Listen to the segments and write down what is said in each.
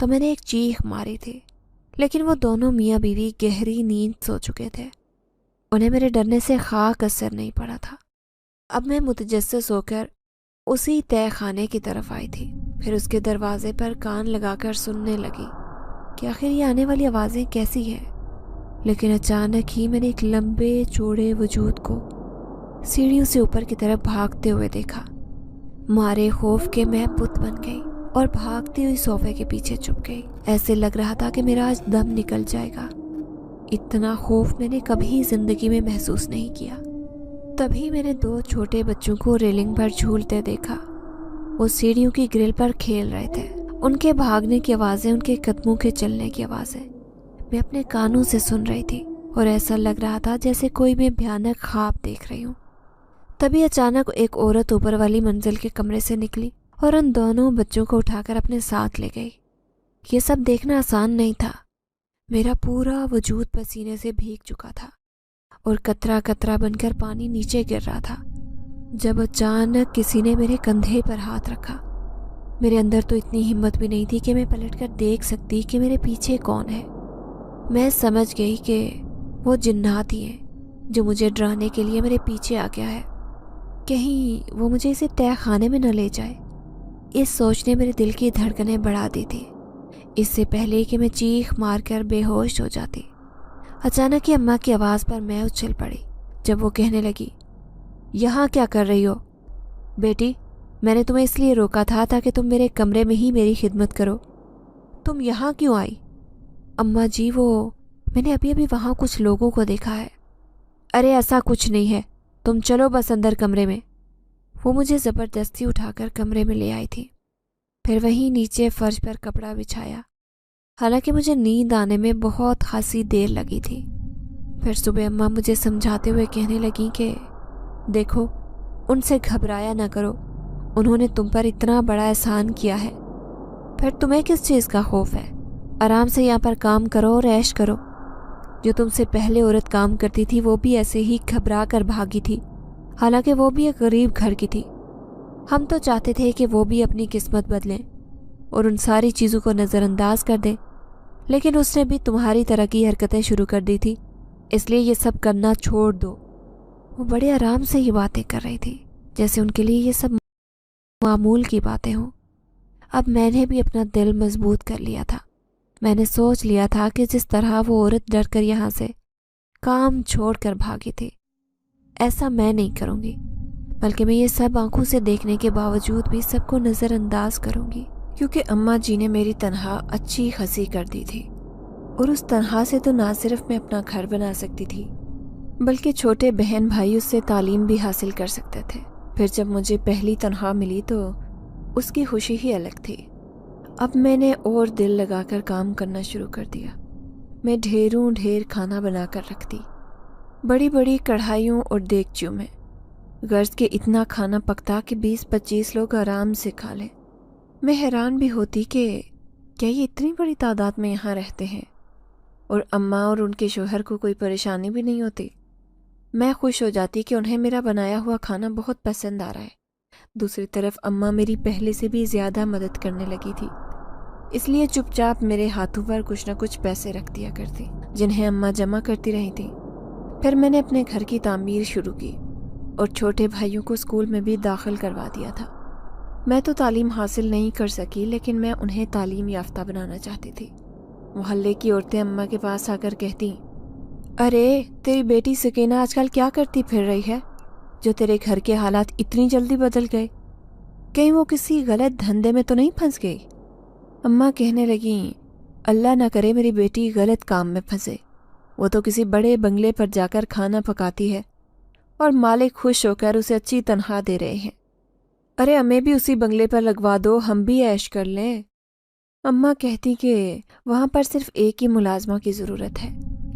تو میں نے ایک چیخ ماری تھی، لیکن وہ دونوں میاں بیوی گہری نیند سو چکے تھے۔ انہیں میرے ڈرنے سے خاک اثر نہیں پڑا تھا۔ اب میں متجسس ہو کر اسی تہہ خانے کی طرف آئی تھی، پھر اس کے دروازے پر کان لگا کر سننے لگی کہ آخر یہ آنے والی آوازیں کیسی ہیں۔ لیکن اچانک ہی میں نے ایک لمبے چوڑے وجود کو سیڑھیوں سے اوپر کی طرف بھاگتے ہوئے دیکھا۔ مارے خوف کے میں بت بن گئی اور بھاگتی ہوئی صوفے کے پیچھے چھپ گئی۔ ایسے لگ رہا تھا کہ میرا آج دم نکل جائے گا۔ اتنا خوف میں نے کبھی زندگی میں محسوس نہیں کیا۔ تبھی میں نے 2 چھوٹے بچوں کو ریلنگ پر جھولتے دیکھا۔ وہ سیڑھیوں کی گرل پر کھیل رہے تھے۔ ان کے بھاگنے کی آوازیں، ان کے قدموں کے چلنے کی آوازیں میں اپنے کانوں سے سن رہی تھی، اور ایسا لگ رہا تھا جیسے کوئی میں بھیانک خواب دیکھ رہی ہوں۔ تبھی اچانک ایک عورت اوپر والی منزل کے کمرے سے نکلی اور ان دونوں بچوں کو اٹھا کر اپنے ساتھ لے گئی۔ یہ سب دیکھنا آسان نہیں تھا۔ میرا پورا وجود پسینے سے بھیگ چکا تھا اور قطرہ قطرہ بن کر پانی نیچے گر رہا تھا، جب اچانک کسی نے میرے کندھے پر ہاتھ رکھا۔ میرے اندر تو اتنی ہمت بھی نہیں تھی کہ میں پلٹ کر دیکھ سکتی کہ میرے پیچھے کون ہے۔ میں سمجھ گئی کہ وہ جنات ہی ہیں جو مجھے ڈرانے کے لیے میرے پیچھے آ گیا ہے، کہیں وہ مجھے اسے تہہ خانے میں نہ لے جائے۔ اس سوچ نے میرے دل کی دھڑکنیں بڑھا دی تھی، اس سے پہلے کہ میں چیخ مار کر بے ہوش ہو جاتی۔ اچانک ہی اماں کی آواز پر میں اچھل پڑی جب وہ کہنے لگی، یہاں کیا کر رہی ہو بیٹی؟ میں نے تمہیں اس لیے روکا تھا تاکہ تم میرے کمرے میں ہی میری خدمت کرو، تم یہاں کیوں آئی؟ اماں جی، میں نے ابھی وہاں کچھ لوگوں کو دیکھا ہے۔ ارے ایسا کچھ نہیں ہے، تم چلو بس اندر کمرے میں۔ وہ مجھے زبردستی اٹھا کر کمرے میں لے آئی تھی، پھر وہیں نیچے فرش پر کپڑا بچھایا۔ حالانکہ مجھے نیند آنے میں بہت خاصی دیر لگی تھی۔ پھر صبح اماں مجھے سمجھاتے ہوئے کہنے لگیں کہ دیکھو، ان سے گھبرایا نہ کرو، انہوں نے تم پر اتنا بڑا احسان کیا ہے، پھر تمہیں کس چیز کا خوف ہے؟ آرام سے یہاں پر کام کرو اور عیش کرو۔ جو تم سے پہلے عورت کام کرتی تھی وہ بھی ایسے ہی گھبرا کر بھاگی تھی، حالانکہ وہ بھی ایک غریب گھر کی تھی۔ ہم تو چاہتے تھے کہ وہ بھی اپنی قسمت بدلیں اور ان ساری چیزوں کو نظر انداز کر دیں، لیکن اس نے بھی تمہاری طرح کی حرکتیں شروع کر دی تھی، اس لیے یہ سب کرنا چھوڑ دو۔ وہ بڑے آرام سے یہ باتیں کر رہی تھی، جیسے ان کے لیے یہ سب معمول کی باتیں ہوں۔ اب میں نے بھی اپنا دل مضبوط کر لیا تھا۔ میں نے سوچ لیا تھا کہ جس طرح وہ عورت ڈر کر یہاں سے کام چھوڑ کر بھاگی تھی، ایسا میں نہیں کروں گی، بلکہ میں یہ سب آنکھوں سے دیکھنے کے باوجود بھی سب کو نظر انداز کروں گی، کیونکہ اماں جی نے میری تنہا اچھی خاصی کر دی تھی، اور اس تنہا سے تو نہ صرف میں اپنا گھر بنا سکتی تھی، بلکہ چھوٹے بہن بھائی اس سے تعلیم بھی حاصل کر سکتے تھے۔ پھر جب مجھے پہلی تنخواہ ملی تو اس کی خوشی ہی الگ تھی۔ اب میں نے اور دل لگا کر کام کرنا شروع کر دیا۔ میں ڈھیر کھانا بنا کر رکھتی، بڑی بڑی کڑھائیوں اور دیگچیوں میں، غرض کہ اتنا کھانا پکتا کہ 20-25 لوگ آرام سے کھا لیں۔ میں حیران بھی ہوتی کہ کیا یہ اتنی بڑی تعداد میں یہاں رہتے ہیں، اور اماں اور ان کے شوہر کو کوئی پریشانی بھی نہیں ہوتی۔ میں خوش ہو جاتی کہ انہیں میرا بنایا ہوا کھانا بہت پسند آ رہا ہے۔ دوسری طرف اماں میری پہلے سے بھی زیادہ مدد کرنے لگی تھی، اس لیے چپ چاپ میرے ہاتھوں پر کچھ نہ کچھ پیسے رکھ دیا کرتی، جنہیں اماں جمع کرتی رہی تھیں۔ پھر میں نے اپنے گھر کی تعمیر شروع کی اور چھوٹے بھائیوں کو اسکول میں بھی داخل کروا دیا تھا۔ میں تو تعلیم حاصل نہیں کر سکی، لیکن میں انہیں تعلیم یافتہ بنانا چاہتی تھی۔ محلے کی عورتیں اماں کے پاس آ کر کہتی، ارے تیری بیٹی سکینہ آج کل کیا کرتی پھر رہی ہے جو تیرے گھر کے حالات اتنی جلدی بدل گئے؟ کہیں وہ کسی غلط دھندے میں تو نہیں پھنس گئی؟ اماں کہنے لگیں، اللہ نہ کرے میری بیٹی غلط کام میں پھنسے، وہ تو کسی بڑے بنگلے پر جا کر کھانا پکاتی ہے اور مالک خوش ہو کر اسے اچھی تنخواہ دے رہے ہیں۔ ارے ہمیں بھی اسی بنگلے پر لگوا دو، ہم بھی عیش کر لیں۔ اماں کہتی کہ وہاں پر صرف ایک ہی ملازمہ کی ضرورت ہے،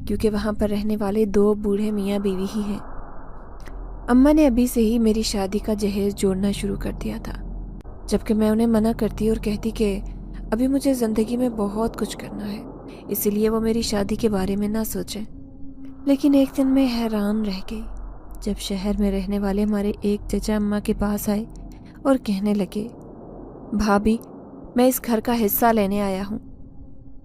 کیونکہ وہاں پر رہنے والے 2 بوڑھے میاں بیوی ہی ہیں۔ اماں نے ابھی سے ہی میری شادی کا جہیز جوڑنا شروع کر دیا تھا، جبکہ میں انہیں منع کرتی اور کہتی کہ ابھی مجھے زندگی میں بہت کچھ کرنا ہے، اسی لیے وہ میری شادی کے بارے میں نہ سوچیں۔ لیکن ایک دن میں حیران رہ گئی جب شہر میں رہنے والے ہمارے ایک چچا اماں کے پاس آئے اور کہنے لگے، بھابھی میں اس گھر کا حصہ لینے آیا ہوں،